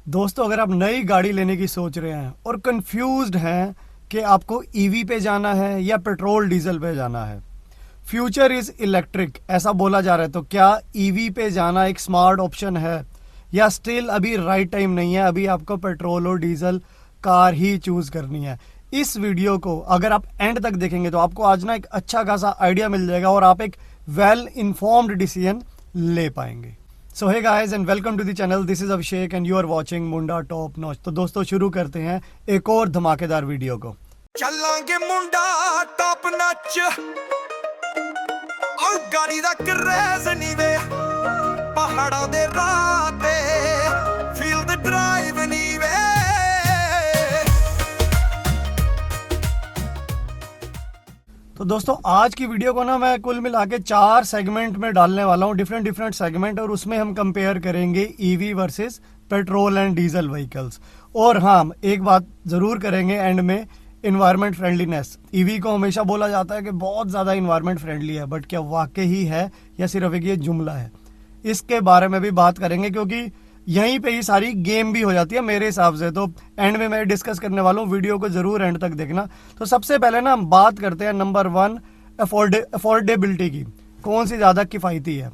दोस्तों, अगर आप नई गाड़ी लेने की सोच रहे हैं और कंफ्यूज्ड हैं कि आपको ईवी पे जाना है या पेट्रोल डीजल पे जाना है, फ्यूचर इज इलेक्ट्रिक ऐसा बोला जा रहा है, तो क्या ईवी पे जाना एक स्मार्ट ऑप्शन है या स्टिल अभी राइट टाइम नहीं है? अभी आपको पेट्रोल और डीजल कार ही चूज करनी है। इस वीडियो को अगर आप एंड तक देखेंगे तो आपको आज ना एक अच्छा खासा आइडिया मिल जाएगा और आप एक वेल इन्फॉर्म्ड डिसीजन ले पाएंगे। So hey guys and welcome to the channel. This is Abhishek and you are watching Munda top notch. तो दोस्तों, शुरू करते हैं एक और धमाकेदार वीडियो को। चलांगे मुंडा टॉप नॉच और गाड़ी दा क्रेज नी वे पहाड़ों दे राह ते फील द ड्राइव नी वे। तो दोस्तों, आज की वीडियो को ना मैं कुल मिला के 4 सेगमेंट में डालने वाला हूँ, डिफरेंट सेगमेंट, और उसमें हम कंपेयर करेंगे EV versus petrol and diesel vehicles. और हाँ, एक बात जरूर करेंगे एंड में, इन्वायरमेंट फ्रेंडलीनेस। ईवी को हमेशा बोला जाता है कि बहुत ज़्यादा इन्वायरमेंट फ्रेंडली है, बट क्या वाकई ही है या सिर्फ एक ये जुमला है? इसके बारे में भी बात करेंगे क्योंकि यहीं पे ही सारी गेम भी हो जाती है मेरे हिसाब से। तो एंड में मैं डिस्कस करने वाला हूँ, वीडियो को जरूर एंड तक देखना। तो सबसे पहले ना हम बात करते हैं नंबर 1, अफोर्डेबिलिटी की। कौन सी ज़्यादा किफ़ायती है?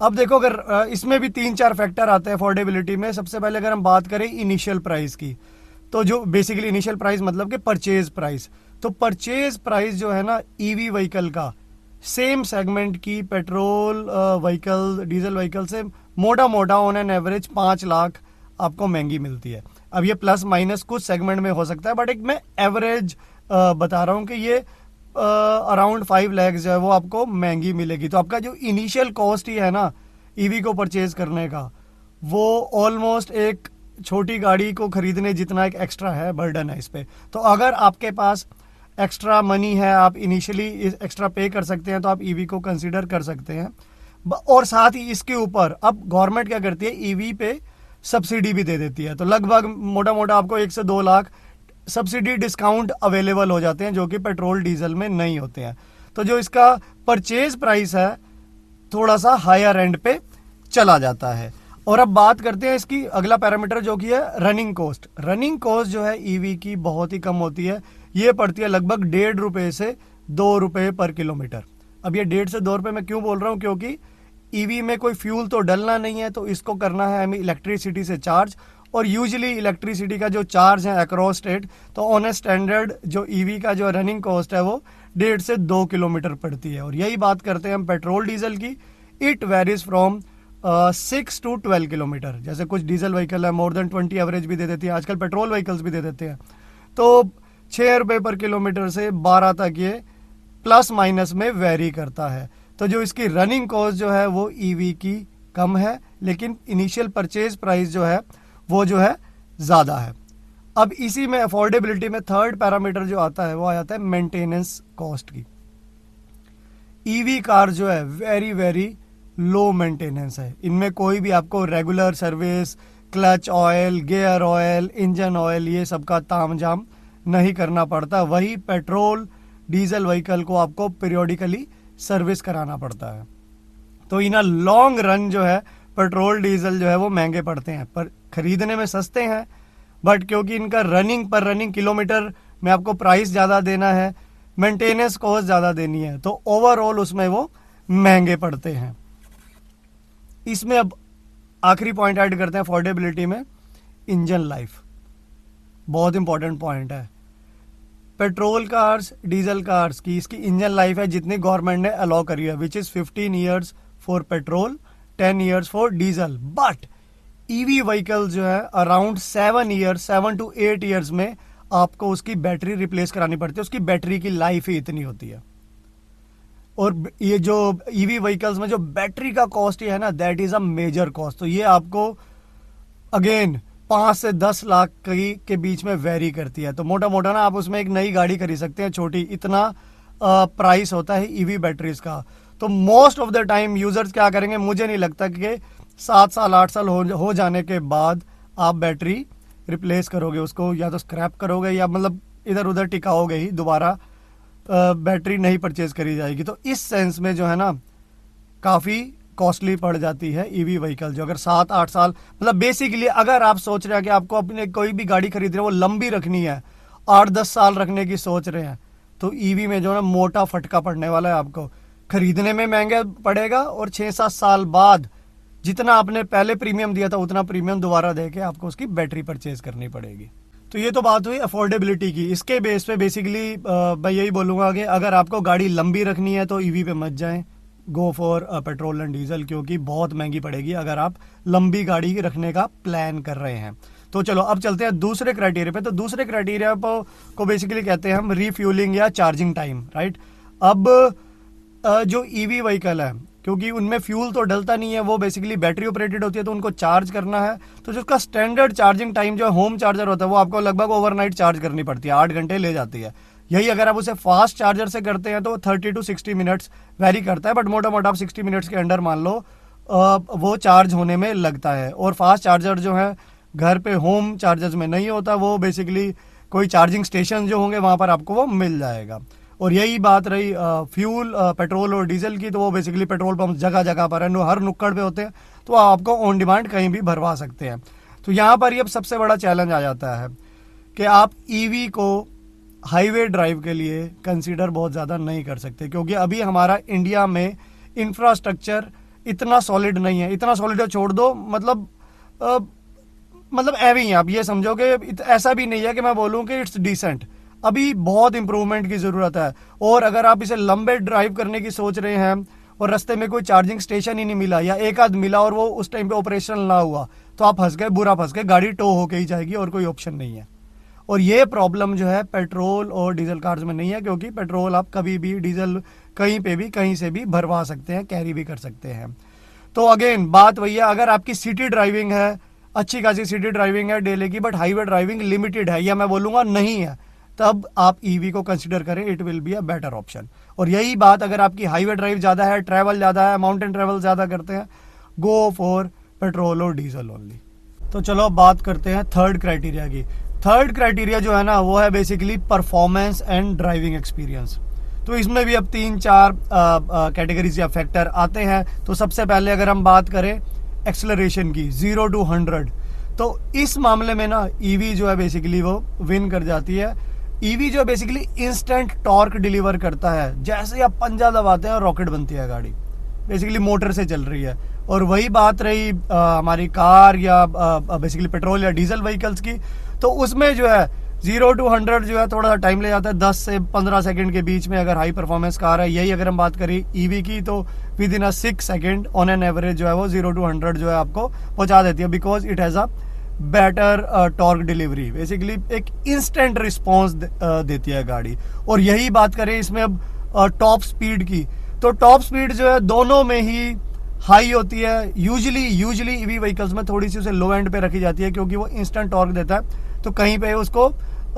अब देखो, अगर इसमें भी 3-4 फैक्टर आते हैं अफोर्डेबिलिटी में। सबसे पहले अगर हम बात करें इनिशियल प्राइस की, तो जो बेसिकली इनिशियल प्राइस मतलब कि परचेज प्राइस, तो परचेज प्राइस जो है ना ईवी व्हीकल का, सेम सेगमेंट की पेट्रोल व्हीकल डीजल व्हीकल से मोटा ऑन एन एवरेज 5 लाख आपको महंगी मिलती है। अब ये प्लस माइनस कुछ सेगमेंट में हो सकता है, बट एक मैं एवरेज बता रहा हूँ कि ये अराउंड 5 लाख जो है वो आपको महंगी मिलेगी। तो आपका जो इनिशियल कॉस्ट ही है ना ईवी को परचेज करने का, वो ऑलमोस्ट एक छोटी गाड़ी को खरीदने जितना एक एक्स्ट्रा है, बर्डन है इस पे। तो अगर आपके पास एक्स्ट्रा मनी है, आप इनिशियली एक्स्ट्रा पे कर सकते हैं, तो आप ईवी को कंसीडर कर सकते हैं। और साथ ही इसके ऊपर अब गवर्नमेंट क्या करती है, ईवी पे सब्सिडी भी दे देती है। तो लगभग मोटा आपको 1 से 2 लाख सब्सिडी डिस्काउंट अवेलेबल हो जाते हैं, जो कि पेट्रोल डीजल में नहीं होते हैं। तो जो इसका परचेज प्राइस है थोड़ा सा हायर एंड पे चला जाता है। और अब बात करते हैं इसकी अगला पैरामीटर, जो कि है रनिंग कॉस्ट। रनिंग कॉस्ट जो है ईवी की बहुत ही कम होती है। ये पड़ती है लगभग 1.5 रुपए से 2 रुपए पर किलोमीटर। अब ये 1.5 से 2 रुपए मैं क्यों बोल रहा हूँ? क्योंकि ईवी में कोई फ्यूल तो डलना नहीं है, तो इसको करना है हमें इलेक्ट्रिसिटी से चार्ज। और यूजुअली इलेक्ट्रिसिटी का जो चार्ज है अक्रॉस स्टेट, तो ऑन ए स्टैंडर्ड जो ईवी का जो रनिंग कॉस्ट है वो 1.5 से 2 किलोमीटर पड़ती है। और यही बात करते हैं हम पेट्रोल डीजल की। It varies from 6 to 12 kilometre. जैसे कुछ डीजल व्हीकल है मोर देन 20 एवरेज भी दे देती है, आजकल पेट्रोल व्हीकल्स भी दे देते हैं। तो 6 रुपए पर किलोमीटर से 12 तक ये प्लस माइनस में वेरी करता है। तो जो इसकी रनिंग कॉस्ट जो है वो ईवी की कम है, लेकिन इनिशियल परचेज प्राइस जो है वो जो है ज़्यादा है। अब इसी में अफोर्डेबिलिटी में थर्ड पैरामीटर जो आता है वो आ जाता है मेंटेनेंस कॉस्ट की। ईवी कार जो है वेरी लो मेंटेनेंस है। इनमें कोई भी आपको regular service, clutch oil, gear oil, engine oil, ये सब का तामझाम नहीं करना पड़ता। वही पेट्रोल डीजल व्हीकल को आपको पीरियोडिकली सर्विस कराना पड़ता है। तो इन लॉन्ग रन जो है पेट्रोल डीजल जो है वो महंगे पड़ते हैं, पर खरीदने में सस्ते हैं। बट क्योंकि इनका रनिंग पर रनिंग किलोमीटर में आपको प्राइस ज़्यादा देना है, मेंटेनेंस कॉस्ट ज़्यादा देनी है, तो ओवरऑल उसमें वो महंगे पड़ते हैं। इसमें अब आखिरी पॉइंट ऐड करते हैं अफोर्डेबिलिटी में, इंजन लाइफ। बहुत इंपॉर्टेंट पॉइंट है। पेट्रोल कार्स डीजल कार्स की इसकी इंजन लाइफ है जितनी गवर्नमेंट ने अलाउ करी है, which is 15 years for petrol, 10 years for diesel. But EV vehicle जो है अराउंड 7 to 8 ईयर्स में आपको उसकी बैटरी रिप्लेस करानी पड़ती है। उसकी बैटरी की लाइफ ही इतनी होती है। और ये जो ईवी व्हीकल्स में जो बैटरी का कॉस्ट है ना, that is a major cost. तो ये आपको अगेन 5 से 10 लाख के बीच में वेरी करती है। तो मोटा ना आप उसमें एक नई गाड़ी खरीद सकते हैं छोटी, इतना प्राइस होता है ईवी बैटरीज का। तो most of the time users क्या करेंगे, मुझे नहीं लगता कि 7 साल 8 साल हो जाने के बाद आप बैटरी रिप्लेस करोगे उसको, या तो स्क्रैप करोगे या मतलब इधर उधर टिकाओगे ही, दोबारा बैटरी नहीं परचेज करी जाएगी। तो इस सेंस में जो है ना काफ़ी कॉस्टली पड़ जाती है ईवी व्हीकल जो, अगर 7-8 साल मतलब बेसिकली अगर आप सोच रहे हैं कि आपको अपने कोई भी गाड़ी खरीद रहे हैं वो लंबी रखनी है, 8-10 साल रखने की सोच रहे हैं, तो ईवी में जो है मोटा फटका पड़ने वाला है। आपको खरीदने में महंगा पड़ेगा और 6-7 साल बाद जितना आपने पहले प्रीमियम दिया था उतना प्रीमियम दोबारा देके आपको उसकी बैटरी परचेज करनी पड़ेगी। तो ये तो बात हुई अफोर्डेबिलिटी की। इसके बेस पे बेसिकली मैं यही बोलूँगा कि अगर आपको गाड़ी लंबी रखनी है तो ईवी पे मत जाएं, go for petrol and diesel, क्योंकि बहुत महंगी पड़ेगी अगर आप लंबी गाड़ी रखने का प्लान कर रहे हैं। तो चलो अब चलते हैं दूसरे क्राइटेरिया पे। तो दूसरे क्राइटेरिया को बेसिकली कहते हैं हम रिफ्यूलिंग या चार्जिंग टाइम, राइट। अब जो ईवी व्हीकल है क्योंकि उनमें फ्यूल तो डलता नहीं है, वो बेसिकली बैटरी ऑपरेटेड होती है, तो उनको चार्ज करना है तो जो उसका स्टैंडर्ड चार्जिंग टाइम जो होम चार्जर होता है वो आपको लगभग ओवरनाइट चार्ज करनी पड़ती है, 8 घंटे ले जाती है। यही अगर आप उसे फास्ट चार्जर से करते हैं तो 30 to 60 मिनट्स वेरी करता है, बट मोटा मोटा आप 60 मिनट्स के अंडर मान लो वो चार्ज होने में लगता है। और फास्ट चार्जर जो है घर पे होम चार्जर्स में नहीं होता, वो बेसिकली कोई चार्जिंग स्टेशन जो होंगे वहाँ पर आपको वो मिल जाएगा। और यही बात रही फ्यूल पेट्रोल और डीजल की, तो वो बेसिकली पेट्रोल पंप जगह जगह पर है, हर नुक्कड़ पे होते हैं, तो आपको ऑन डिमांड कहीं भी भरवा सकते हैं। तो यहाँ पर ये सबसे बड़ा चैलेंज आ जाता है कि आप ईवी को हाईवे ड्राइव के लिए कंसीडर बहुत ज़्यादा नहीं कर सकते, क्योंकि अभी हमारा इंडिया में इंफ्रास्ट्रक्चर इतना सॉलिड नहीं है। इतना सॉलिड छोड़ दो, मतलब एवं ही आप ये समझो कि ऐसा भी नहीं है कि मैं बोलूँ कि इट्स डिसेंट, अभी बहुत इंप्रूवमेंट की ज़रूरत है। और अगर आप इसे लंबे ड्राइव करने की सोच रहे हैं और रास्ते में कोई चार्जिंग स्टेशन ही नहीं मिला या एक आध मिला और वो उस टाइम पे ऑपरेशनल ना हुआ, तो आप फंस गए, बुरा फंस गए, गाड़ी टो होके ही जाएगी और कोई ऑप्शन नहीं है। और ये प्रॉब्लम जो है पेट्रोल और डीजल कार्स में नहीं है, क्योंकि पेट्रोल आप कभी भी, डीजल कहीं पे भी कहीं से भी भरवा सकते हैं, कैरी भी कर सकते हैं। तो अगेन बात वही है, अगर आपकी सिटी ड्राइविंग है, अच्छी खासी सिटी ड्राइविंग है डेली की, बट हाईवे ड्राइविंग लिमिटेड है या मैं बोलूँगा नहीं है, तब आप ईवी को कंसिडर करें, it will be a better option. और यही बात अगर आपकी हाईवे ड्राइव ज़्यादा है, ट्रैवल ज़्यादा है, माउंटेन ट्रैवल ज़्यादा करते हैं, गो फॉर पेट्रोल और डीजल ओनली। तो चलो अब बात करते हैं थर्ड क्राइटेरिया की। थर्ड क्राइटेरिया जो है ना वो है basically performance and driving experience. तो इसमें भी अब 3-4 कैटेगरीज या फैक्टर आते हैं। तो सबसे पहले अगर हम बात करें एक्सेलरेशन की, 0 to 100, तो इस मामले में ना ईवी जो है बेसिकली वो विन कर जाती है। ईवी जो बेसिकली इंस्टेंट टॉर्क डिलीवर करता है, जैसे ही आप पंजा दबाते हैं रॉकेट बनती है गाड़ी, बेसिकली मोटर से चल रही है। और वही बात रही हमारी कार या बेसिकली पेट्रोल या डीजल व्हीकल्स की, तो उसमें जो है 0 to 100 जो है थोड़ा सा टाइम ले जाता है, 10 से 15 सेकंड के बीच में अगर हाई परफॉर्मेंस कार है। यही अगर हम बात करें ईवी की तो with in 6 second on an average जो है वो 0 to 100 जो है आपको पहुंचा देती है, because it has a better torque delivery, basically एक इंस्टेंट रिस्पॉन्स देती है गाड़ी। और यही बात करें इसमें अब टॉप स्पीड की, तो टॉप स्पीड जो है दोनों में ही हाई होती है। यूजुअली ईवी व्हीकल्स में थोड़ी सी उसे लो एंड पे रखी जाती है, क्योंकि वो इंस्टेंट टॉर्क देता है, तो कहीं पे उसको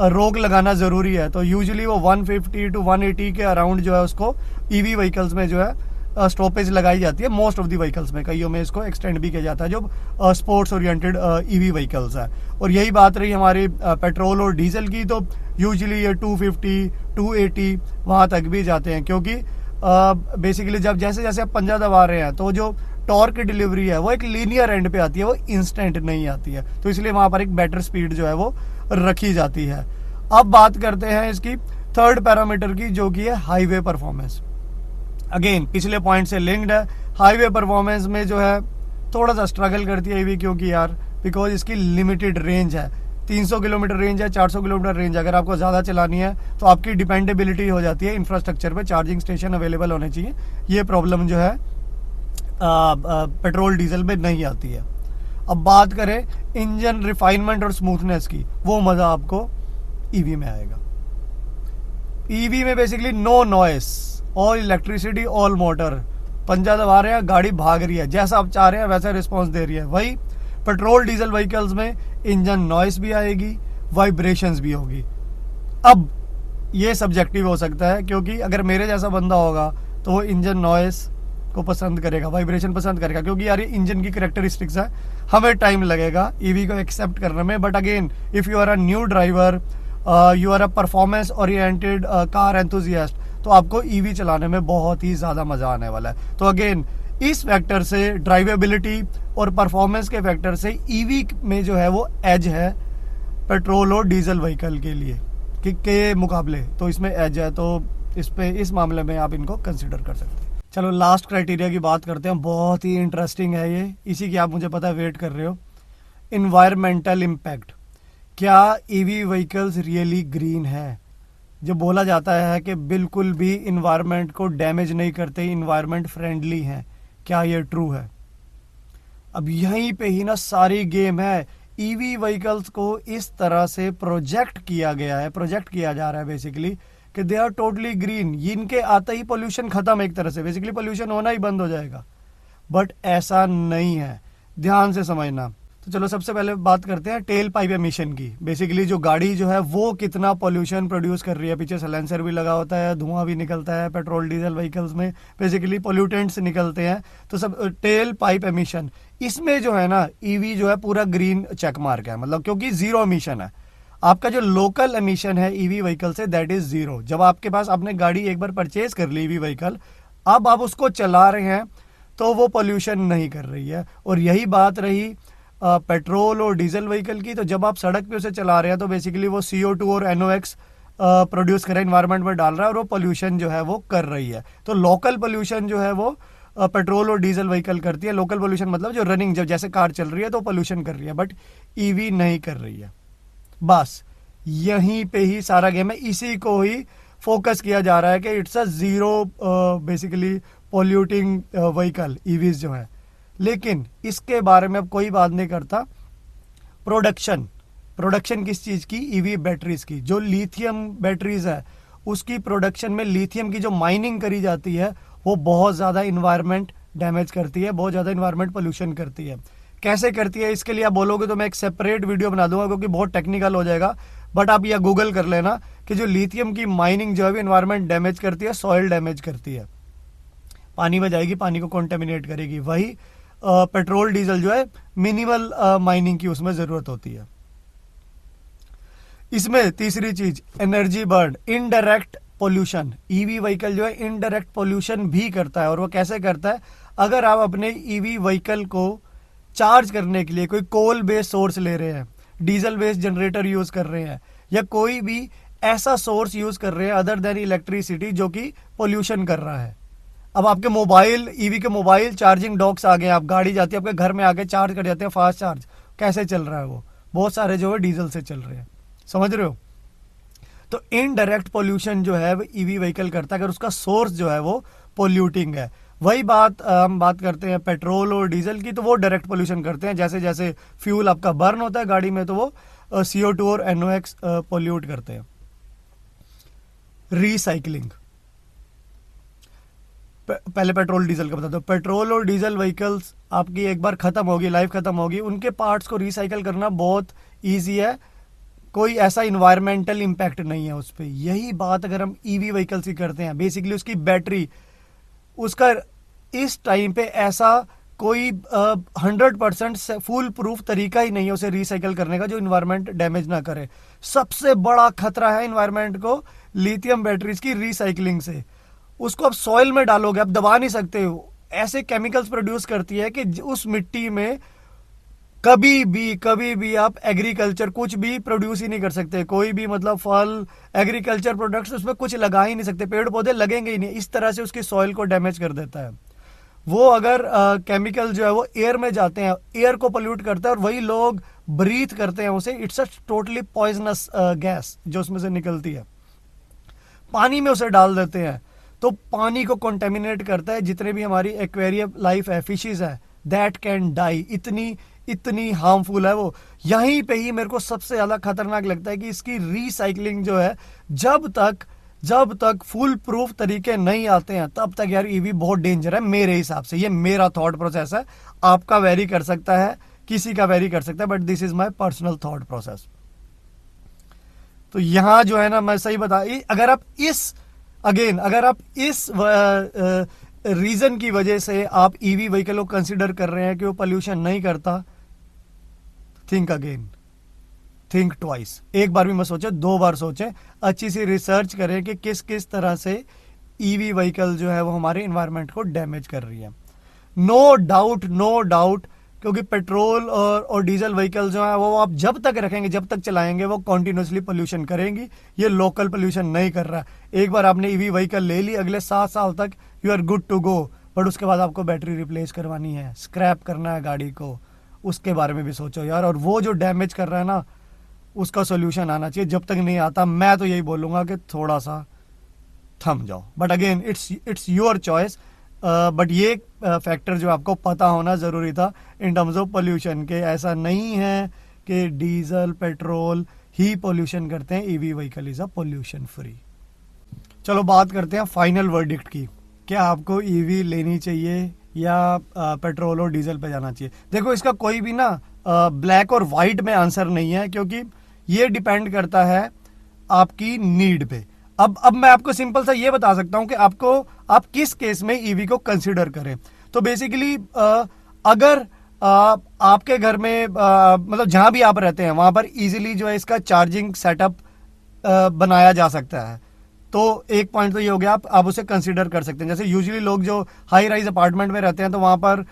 रोक लगाना जरूरी है। तो यूजुअली वो 150 to 180 के अराउंड जो है उसको ईवी व्हीकल्स में जो है स्टॉपेज लगाई जाती है, मोस्ट ऑफ दी व्हीकल्स में। कईयों में इसको एक्सटेंड भी किया जाता है जो स्पोर्ट्स ओरिएंटेड ईवी व्हीकल्स है। और यही बात रही हमारी पेट्रोल और डीजल की, तो यूजुअली ये 250 280 वहाँ तक भी जाते हैं, क्योंकि बेसिकली जब जैसे जैसे आप पंजा दबा रहे हैं तो जो टॉर्क डिलीवरी है वो एक लीनियर एंड पे आती है, वो इंस्टेंट नहीं आती है, तो इसलिए वहाँ पर एक बेटर स्पीड जो है वो रखी जाती है। अब बात करते हैं इसकी थर्ड पैरामीटर की, जो कि है हाईवे परफॉर्मेंस। अगेन पिछले पॉइंट से लिंक्ड है। हाईवे परफॉर्मेंस में जो है थोड़ा सा स्ट्रगल करती है ईवी, क्योंकि यार बिकॉज इसकी लिमिटेड रेंज है, 300 किलोमीटर रेंज है, 400 किलोमीटर रेंज। अगर आपको ज़्यादा चलानी है तो आपकी डिपेंडेबिलिटी हो जाती है इंफ्रास्ट्रक्चर पे, चार्जिंग स्टेशन अवेलेबल होने चाहिए। ये प्रॉब्लम जो है पेट्रोल डीजल में नहीं आती है। अब बात करें इंजन रिफाइनमेंट और स्मूथनेस की, वो मज़ा आपको ईवी में आएगा। ईवी में basically no noise, all electricity, all motor, पंजा दबा रहे हैं, गाड़ी भाग रही है, जैसा आप चाह रहे हैं वैसा रिस्पॉन्स दे रही है। वही पेट्रोल डीजल व्हीकल्स में इंजन नॉइस भी आएगी, वाइब्रेशंस भी होगी। अब ये सब्जेक्टिव हो सकता है, क्योंकि अगर मेरे जैसा बंदा होगा तो वो इंजन नॉइस को पसंद करेगा, वाइब्रेशन पसंद करेगा, क्योंकि यार ये इंजन की कैरेक्टरिस्टिक्स है, हमें टाइम लगेगा ईवी को एक्सेप्ट करने में। But again if you are a new driver, you are a performance oriented car enthusiast, तो आपको ईवी चलाने में बहुत ही ज़्यादा मज़ा आने वाला है। तो अगेन इस फैक्टर से, ड्राइवेबिलिटी और परफॉर्मेंस के फैक्टर से ईवी में जो है वो एज है पेट्रोल और डीजल व्हीकल के लिए के मुकाबले। तो इसमें एज है, तो इस मामले में आप इनको कंसिडर कर सकते हैं। चलो लास्ट क्राइटेरिया की बात करते हैं, बहुत ही इंटरेस्टिंग है ये, इसी की आप मुझे पता है वेट कर रहे हो। इन्वायरमेंटल इम्पैक्ट, क्या ईवी व्हीकल्स रियली ग्रीन है? जो बोला जाता है कि बिल्कुल भी इन्वायरमेंट को डैमेज नहीं करते, इन्वायरमेंट फ्रेंडली हैं, क्या ये ट्रू है? अब यहीं पे ही ना सारी गेम है। ईवी व्हीकल्स को इस तरह से प्रोजेक्ट किया जा रहा है बेसिकली कि दे आर टोटली ग्रीन, इनके आते ही पोल्यूशन खत्म, एक तरह से बेसिकली पोल्यूशन होना ही बंद हो जाएगा। बट ऐसा नहीं है, ध्यान से समझना। तो चलो सबसे पहले बात करते हैं टेल पाइप एमिशन की। बेसिकली जो गाड़ी जो है वो कितना पोल्यूशन प्रोड्यूस कर रही है, पीछे साइलेंसर भी लगा होता है, धुआं भी निकलता है, पेट्रोल डीजल व्हीकल्स में बेसिकली पोल्यूटेंट्स निकलते हैं। तो सब टेल पाइप एमिशन, इसमें जो है ना ईवी जो है पूरा ग्रीन चेक मार्क है, मतलब क्योंकि जीरो एमिशन है। आपका जो लोकल एमिशन है EV vehicle say that is zero. जब आपके पास आपने गाड़ी एक बार परचेज कर ली ईवी व्हीकल, अब आप उसको चला रहे हैं तो वो पोल्यूशन नहीं कर रही है। और यही बात रही पेट्रोल और डीजल व्हीकल की, तो जब आप सड़क पे उसे चला रहे हैं तो बेसिकली वो CO2 और NOx प्रोड्यूस कर रहा है, इन्वायरमेंट में डाल रहा है और वो पोल्यूशन जो है वो कर रही है। तो लोकल पोल्यूशन जो है वो पेट्रोल और डीजल व्हीकल करती है। लोकल पोल्यूशन मतलब जो रनिंग, जब जैसे कार चल रही है तो पोल्यूशन कर रही है, बट ईवी नहीं कर रही है। बस यहीं पे ही सारा गेम है, इसी को ही फोकस किया जा रहा है कि it's a zero basically polluting vehicle EVs जो है। लेकिन इसके बारे में अब कोई बात नहीं करता। प्रोडक्शन किस चीज की? ईवी बैटरीज की। जो लिथियम बैटरीज है उसकी प्रोडक्शन में लिथियम की जो माइनिंग करी जाती है वो बहुत ज्यादा इन्वायरमेंट डैमेज करती है, बहुत ज्यादा इन्वायरमेंट पोल्यूशन करती है। कैसे करती है इसके लिए आप बोलोगे तो मैं एक सेपरेट वीडियो बना दूंगा क्योंकि बहुत टेक्निकल हो जाएगा, बट आप यह गूगल कर लेना कि जो लिथियम की माइनिंग जो है इन्वायरमेंट डैमेज करती है, सॉइल डैमेज करती है, पानी में जाएगी, पानी को कॉन्टेमिनेट करेगी। वही पेट्रोल डीजल जो है मिनिमल माइनिंग की उसमें जरूरत होती है। इसमें तीसरी चीज energy burn, indirect pollution. EV vehicle जो है इनडायरेक्ट पोल्यूशन भी करता है। और वो कैसे करता है? अगर आप अपने ईवी व्हीकल को चार्ज करने के लिए कोई कोल बेस्ड सोर्स ले रहे हैं, डीजल बेस्ड जनरेटर यूज कर रहे हैं, या कोई भी ऐसा सोर्स यूज कर रहे हैं अदर देन इलेक्ट्रिसिटी जो कि पोल्यूशन कर रहा है। अब आपके मोबाइल, ईवी के मोबाइल चार्जिंग डॉक्स आ गए, आप गाड़ी जाती है आपके घर में आके चार्ज कर जाते हैं, फास्ट चार्ज। कैसे चल रहा है वो? बहुत सारे जो है डीजल से चल रहे हैं, समझ रहे हो? तो इनडायरेक्ट पोल्यूशन जो है वो ईवी व्हीकल करता है अगर उसका सोर्स जो है वो पोल्यूटिंग है। वही बात हम बात करते हैं पेट्रोल और डीजल की, तो वो डायरेक्ट पोल्यूशन करते हैं। जैसे जैसे फ्यूल आपका बर्न होता है गाड़ी में तो वो CO2 और NOx पोल्यूट करते हैं। रिसाइकलिंग, पहले पेट्रोल डीजल का बता दो। पेट्रोल और डीजल व्हीकल्स आपकी एक बार खत्म होगी, लाइफ खत्म होगी, उनके पार्ट्स को रिसाइकल करना बहुत ईजी है, कोई ऐसा इन्वायरमेंटल इम्पैक्ट नहीं है उस पर। यही बात अगर हम ईवी व्हीकल्स की करते हैं, बेसिकली उसकी बैटरी, उसका इस टाइम पे ऐसा कोई 100% फुल प्रूफ तरीका ही नहीं है उसे रिसाइकल करने का जो इन्वायरमेंट डैमेज ना करे। सबसे बड़ा खतरा है इन्वायरमेंट को लिथियम बैटरीज की रिसाइकलिंग से। उसको आप सॉइल में डालोगे, आप दबा नहीं सकते हो, ऐसे केमिकल्स प्रोड्यूस करती है कि उस मिट्टी में कभी भी आप एग्रीकल्चर कुछ भी प्रोड्यूस ही नहीं कर सकते। कोई भी मतलब फल, एग्रीकल्चर प्रोडक्ट्स उसमें कुछ लगा ही नहीं सकते, पेड़ पौधे लगेंगे ही नहीं। इस तरह से उसकी सॉइल को डैमेज कर देता है वो। अगर केमिकल जो है वो एयर में जाते हैं, एयर को पोल्यूट करता है और वही लोग ब्रीथ करते हैं उसे, it's a totally poisonous gas जो उसमें से निकलती है। पानी में उसे डाल देते हैं तो पानी को कॉन्टेमिनेट करता है। जितने भी हमारी एक्वेरियम लाइफ है, फिशेज है, दैट कैन डाई। इतनी हार्मफुल है वो। यहीं पे ही मेरे को सबसे ज्यादा खतरनाक लगता है कि इसकी रिसाइकलिंग जो है जब तक फुल प्रूफ तरीके नहीं आते हैं तब तक यार ईवी बहुत डेंजर है मेरे हिसाब से। ये मेरा थॉट प्रोसेस है, आपका वेरी कर सकता है, किसी का वेरी कर सकता है, but this is my personal thought process. तो यहां जो है ना, मैं सही बता, अगर आप इस रीजन की वजह से आप ईवी व्हीकल को कंसिडर कर रहे हैं कि वो पोल्यूशन नहीं करता, थिंक अगेन, थिंक ट्वाइस। एक बार भी मत सोचे, 2 बार सोचें, अच्छी सी रिसर्च करें कि किस किस तरह से ईवी व्हीकल जो है वो हमारे इन्वायरमेंट को डैमेज कर रही है। नो डाउट, क्योंकि पेट्रोल और डीजल व्हीकल जो है वो आप जब तक रखेंगे, जब तक चलाएंगे, वो कॉन्टिन्यूसली पोल्यूशन करेंगी। ये लोकल पोल्यूशन नहीं कर रहा है। एक बार आपने ईवी व्हीकल ले ली, अगले 7 साल तक you are good to go, but उसके बाद आपको बैटरी रिप्लेस करवानी है, स्क्रैप करना है गाड़ी को, उसके बारे में भी सोचो यार। और वो जो डैमेज कर रहा है ना, उसका सोल्यूशन आना चाहिए। जब तक नहीं आता, मैं तो यही बोलूँगा कि थोड़ा सा थम जाओ। But again it's your choice. But ये फैक्टर जो आपको पता होना ज़रूरी था इन टर्म्स ऑफ पोल्यूशन के। ऐसा नहीं है कि डीजल पेट्रोल ही पोल्यूशन करते हैं, EV vehicle is a pollution free. चलो बात करते हैं फाइनल वर्डिक्ट की। क्या आपको ईवी लेनी चाहिए या पेट्रोल और डीजल पे जाना चाहिए? देखो, इसका कोई भी ना ब्लैक और वाइट में आंसर नहीं है, क्योंकि ये डिपेंड करता है आपकी नीड पे। अब मैं आपको सिंपल सा ये बता सकता हूं कि आप किस केस में ईवी को कंसिडर करें। तो बेसिकली अगर आपके घर में मतलब जहां भी आप रहते हैं वहां पर इजीली जो है इसका चार्जिंग सेटअप बनाया जा सकता है, तो एक पॉइंट तो ये हो गया, आप उसे कंसिडर कर सकते हैं। जैसे यूजुअली लोग जो हाई राइज अपार्टमेंट में रहते हैं, तो वहां पर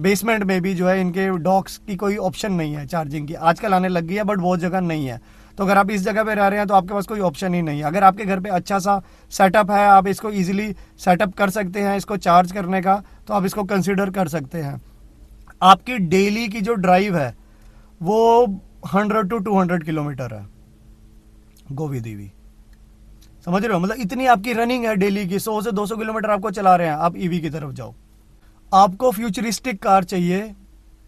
बेसमेंट में भी जो है इनके डॉक्स की कोई ऑप्शन नहीं है चार्जिंग की। आजकल आने लग गई है, बट बहुत जगह नहीं है। तो अगर आप इस जगह पे रह रहे हैं तो आपके पास कोई ऑप्शन ही नहीं है। अगर आपके घर पे अच्छा सा सेटअप है, आप इसको इजीली सेटअप कर सकते हैं इसको चार्ज करने का, तो आप इसको कंसिडर कर सकते हैं। आपकी डेली की जो ड्राइव है वो 100 to 200 किलोमीटर है गो विद ईवी। समझ रहे हो? मतलब इतनी आपकी रनिंग है डेली की, 100 से 200 किलोमीटर आपको चला रहे हैं, आप ईवी की तरफ जाओ। आपको फ्यूचरिस्टिक कार चाहिए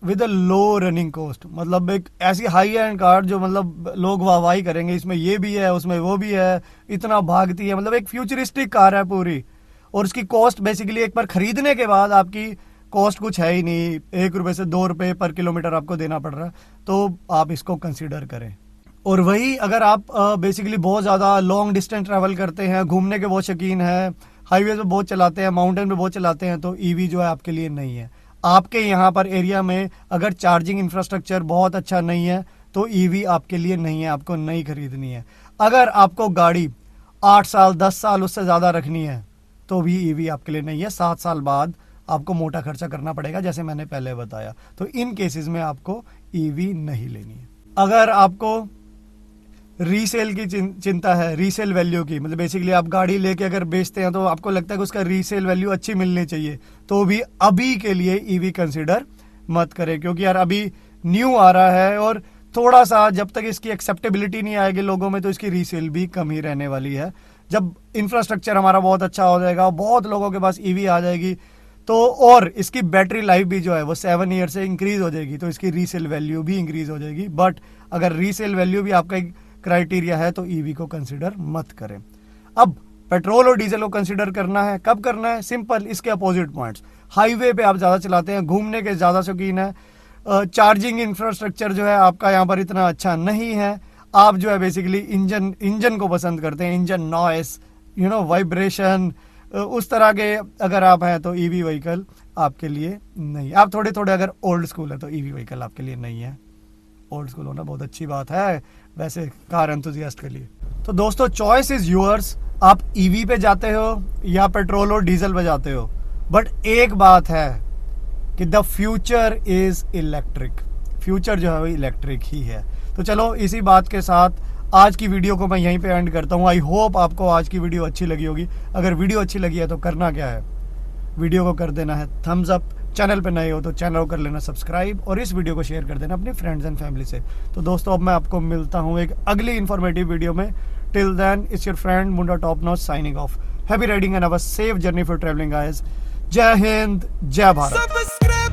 with a low running cost, मतलब एक ऐसी हाई एंड कार जो मतलब लोग वाहवाही करेंगे, इसमें ये भी है, उसमें वो भी है, इतना भागती है, मतलब एक फ्यूचरिस्टिक कार है पूरी। और उसकी कॉस्ट बेसिकली एक बार खरीदने के बाद आपकी कॉस्ट कुछ है ही नहीं, 1 रुपए से 2 रुपए पर किलोमीटर आपको देना पड़ रहा है, तो आप इसको कंसिडर करें। और वही अगर आप बेसिकली बहुत ज़्यादा लॉन्ग डिस्टेंस ट्रैवल करते हैं, घूमने के बहुत शौकीन हैं, हाईवे पे बहुत चलाते हैं, माउंटेन पे बहुत चलाते हैं, तो ईवी जो है आपके लिए नहीं है। आपके यहाँ पर एरिया में अगर चार्जिंग इंफ्रास्ट्रक्चर बहुत अच्छा नहीं है तो ईवी आपके लिए नहीं है, आपको नहीं खरीदनी है। अगर आपको गाड़ी 8 साल 10 साल उससे ज़्यादा रखनी है तो भी ईवी आपके लिए नहीं है। 7 साल बाद आपको मोटा खर्चा करना पड़ेगा, जैसे मैंने पहले बताया। तो इन केसेस में आपको ईवी नहीं लेनी है। अगर आपको रीसेल की चिंता है, रीसेल वैल्यू की, मतलब बेसिकली आप गाड़ी लेके अगर बेचते हैं तो आपको लगता है कि उसका रीसेल वैल्यू अच्छी मिलनी चाहिए, तो भी अभी के लिए ईवी कंसिडर मत करें, क्योंकि यार अभी न्यू आ रहा है और थोड़ा सा जब तक इसकी एक्सेप्टेबिलिटी नहीं आएगी लोगों में तो इसकी रीसेल भी कम ही रहने वाली है। जब इंफ्रास्ट्रक्चर हमारा बहुत अच्छा हो जाएगा, बहुत लोगों के पास ईवी आ जाएगी, तो और इसकी बैटरी लाइफ भी जो है वो 7 ईयर से इंक्रीज हो जाएगी, तो इसकी रीसेल वैल्यू भी इंक्रीज हो जाएगी। बट अगर रीसेल वैल्यू भी आपका क्राइटेरिया है तो ईवी को कंसिडर मत करें। अब पेट्रोल और डीजल को कंसिडर करना है, कब करना है? सिंपल, इसके अपोजिट पॉइंट्स। हाईवे पे आप ज़्यादा चलाते हैं, घूमने के ज़्यादा शौकीन है, चार्जिंग इंफ्रास्ट्रक्चर जो है आपका यहाँ पर इतना अच्छा नहीं है, आप जो है बेसिकली इंजन को पसंद करते हैं, इंजन नॉइस, वाइब्रेशन, उस तरह के अगर आप हैं तो ईवी व्हीकल आपके लिए नहीं। आप थोड़े अगर ओल्ड स्कूल है तो ईवी व्हीकल आपके लिए नहीं है। ओल्ड स्कूल होना बहुत अच्छी बात है वैसे कार एंथुसियास्ट के लिए। तो दोस्तों, चॉइस इज यूअर्स। आप ईवी पे जाते हो या पेट्रोल और डीजल पे जाते हो, बट एक बात है कि the future is electric. Future जो है वो इलेक्ट्रिक ही है। तो चलो इसी बात के साथ आज की वीडियो को मैं यहीं पे एंड करता हूँ। आई होप आपको आज की वीडियो अच्छी लगी होगी। अगर वीडियो अच्छी लगी है तो करना क्या है, वीडियो को कर देना है थम्स अप, चैनल पे नए हो तो चैनल को कर लेना सब्सक्राइब, और इस वीडियो को शेयर कर देना अपने फ्रेंड्स एंड फैमिली से। तो दोस्तों, अब मैं आपको मिलता हूँ एक अगली इन्फॉर्मेटिव वीडियो में। Till then, it's your friend Munda top notch signing off. Happy riding and have a safe journey for travelling guys. जय हिंद, जय भारत।